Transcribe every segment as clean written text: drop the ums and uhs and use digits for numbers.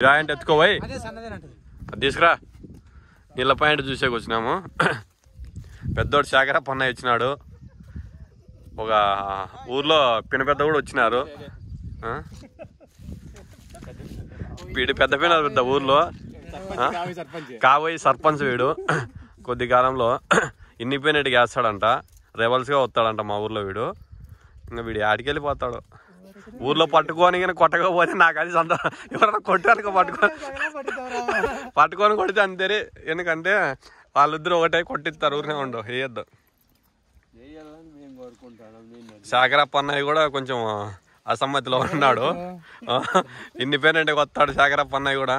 Point ఎత్తుకోపోయి అది తీసుకురా. నీళ్ళ పాయింట్ చూసేకి వచ్చినాము. పెద్దోడు శాఖర పొన్న ఇచ్చినాడు. ఒక ఊర్లో పెద్ద కూడా వచ్చినారు. వీడు పెద్ద పెద్ద ఊర్లో కాబోయి సర్పంచ్. వీడు కొద్ది కాలంలో ఇండిపెండెంట్గా వేస్తాడంట, రెబల్స్గా వస్తాడంట మా ఊర్లో. వీడు ఇంకా వీడు ఆడికి వెళ్ళిపోతాడు. ఊర్లో పట్టుకొని కానీ కొట్టకపోతే నాకు అది సొంత ఎవరైనా కొట్టానుకో పట్టుకొని కొడితే అంతే. ఎందుకంటే వాళ్ళిద్దరు ఒకటే కొట్టిస్తారు, ఊరినే ఉండవు వేయద్దు. శాఖరప్ప అన్నయ్య కూడా కొంచెం అసమ్మతిలో ఉన్నాడు. ఇండిపెండెంట్గా వస్తాడు శాఖరప్ప అన్నయ్య కూడా.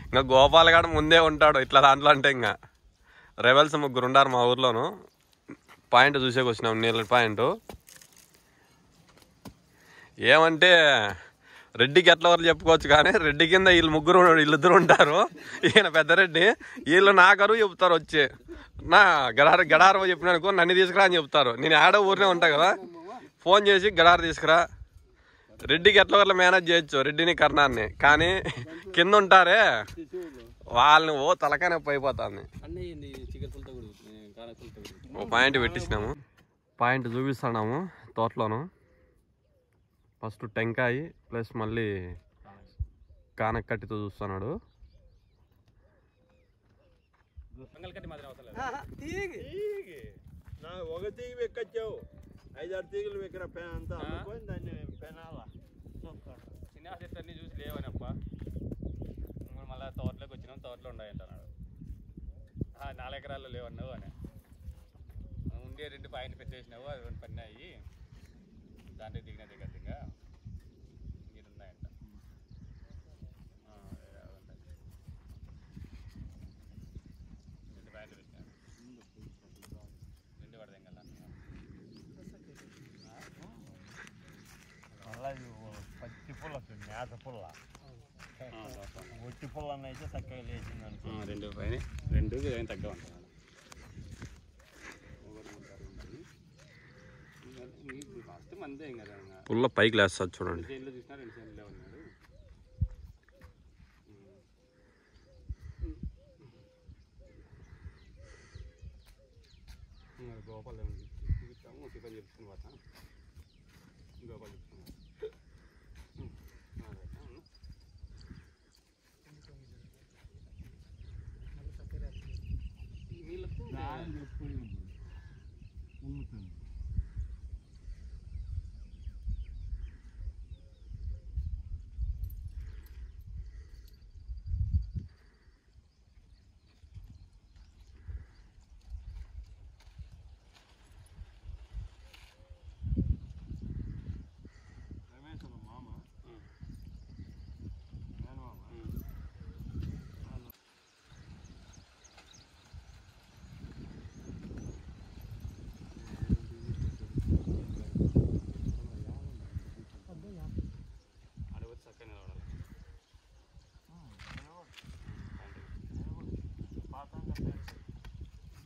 ఇంకా గోపాల్ గారు ముందే ఉంటాడు ఇట్లా దాంట్లో. అంటే ఇంకా రెబల్స్ 3 ఉన్నారు మా ఊర్లోను. పాయింట్ చూసేకి వచ్చినాం, నీళ్ళ పాయింట్. ఏమంటే రెడ్డికి ఎట్లా వరకు చెప్పుకోవచ్చు, కానీ రెడ్డి కింద వీళ్ళిద్దరు ఉంటారు. ఈయన పెద్దరెడ్డి, వీళ్ళు నా కరువు చెప్తారు. వచ్చి నా గడారు చెప్పినానుకో నన్ను తీసుకురా అని చెప్తారు. నేను ఆడో ఊరినే ఉంటా కదా, ఫోన్ చేసి గడారు తీసుకురా. రెడ్డికి ఎట్లా వరకు మేనేజ్ చేయొచ్చు, రెడ్డిని కర్ణాన్ని. కానీ కింద ఉంటారే వాళ్ళని తలకాయ నొప్పి అయిపోతుంది. ఓ పాయింట్ పెట్టించినాము, పాయింట్ చూపిస్తున్నాము తోటలోను. ఫస్ట్ టెంకాయ ప్లస్ మళ్ళీ కానకట్టితో చూస్తున్నాడు. ఒక తీగ వెక్కొచ్చావు, 5-6 తీగలు వెక్కిన అంతా దాన్ని పెనాల చిన్న చెట్టు అన్ని చూసి లేవనప్ప. మళ్ళీ తోటలోకి వచ్చినాం, తోటలో ఉన్నాయంటున్నాడు. 4 ఎకరాల్లో లేవన్నావు అని ఉండే 2 పాయింట్లు పెట్టేసినావు. అవి 2 పన్నాయి, దాంట్లో దిగిన దగ్గరగా మీరు ఉన్నాయంట. 2 పాయింట్లు పెట్టినాను, 2 పడదాం కదా. పచ్చి పుల్ల మేత పుల్ల, ఒట్టి పుల్ల అయితే చక్కగా లేచింది. 2 పైన 2 ఏం తగ్గ ఉంటాను. పుల్ల పైకి లేస్తుంది చూడండి. గోపాల్ చూపిస్తాము, టిఫిన్ చెప్తున్న వాత గోపాల్ చెప్తున్నా.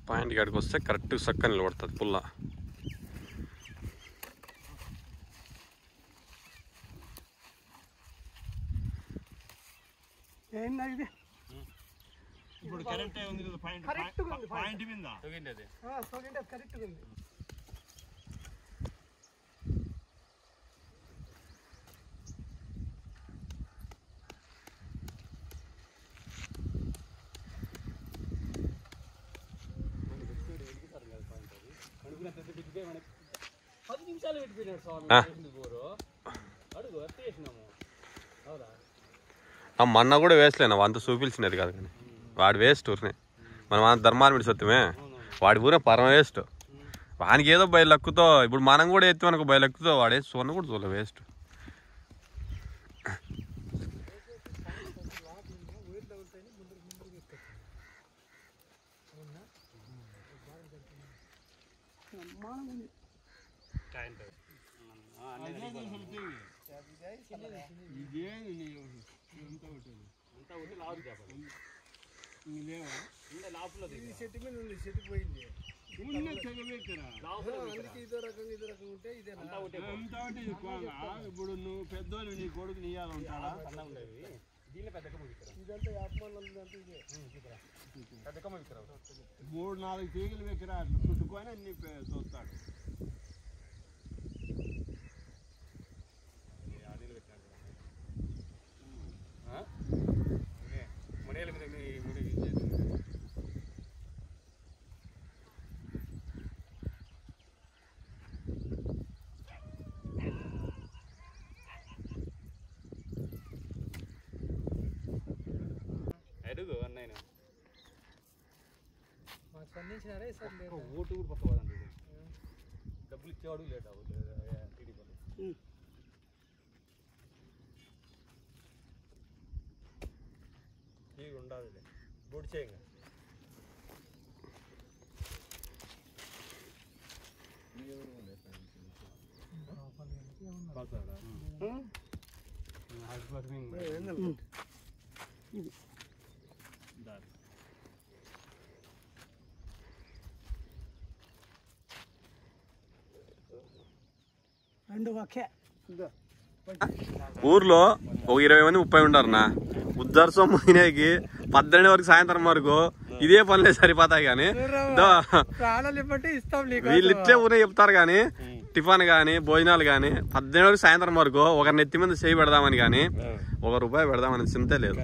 పాయింట్ కాడికి వస్తే కరెక్ట్ చక్కగా నిలబడుతుంది పుల్ల. ఇప్పుడు కరెక్ట్ ఉంది కదా పాయింట్, పాయింట్ మీద తొగింది అది కరెక్ట్ ఉంది. మొన్న కూడా వేస్తలేను, అంత చూపించినది కాదు. కానీ వాడు వేస్ట్ ఊరినే. మనం అంత ధర్మాన్ని విడిసొత్తమే, వాడి ఊరే పరమ వేస్ట్. వానికి ఏదో బయలక్కుతో, ఇప్పుడు మనం కూడా ఎత్తి మనకు బయలక్కుతో వాడే చూడను కూడా చూడలే, వేస్ట్. ఇప్పుడు నువ్వు పెద్దోళ్ళు నీ కొడుకు నీయాలి ఉంటాడా? మూడు 4 తీగలు వెక్కిరా చుట్టుకొని అన్ని చూస్తాడు. అడుగు అన్నయ్య స్పందించినారే సార్ ఓటు కూడా పక్కవాదండి డబ్బులు ఇచ్చేవాడు లేట్ టీడీపీ ఇవి ఉండాలి బోర్డు చేయంగా ఊర్లో ఒక 20 మంది 30 ఉంటారన్నా ఉద్దరు సొమ్ము తినేకి 12 వరకు సాయంత్రం వరకు ఇదే పనులే సరిపోతాయి కానీ వీళ్ళు ఇట్లే ఊరే చెప్తారు కానీ టిఫిన్ కానీ భోజనాలు కానీ 12 వరకు సాయంత్రం వరకు ఒకరిని ఎత్తి మీద చేయి పెడదామని కానీ ₹1 పెడదామని చింతే లేదు.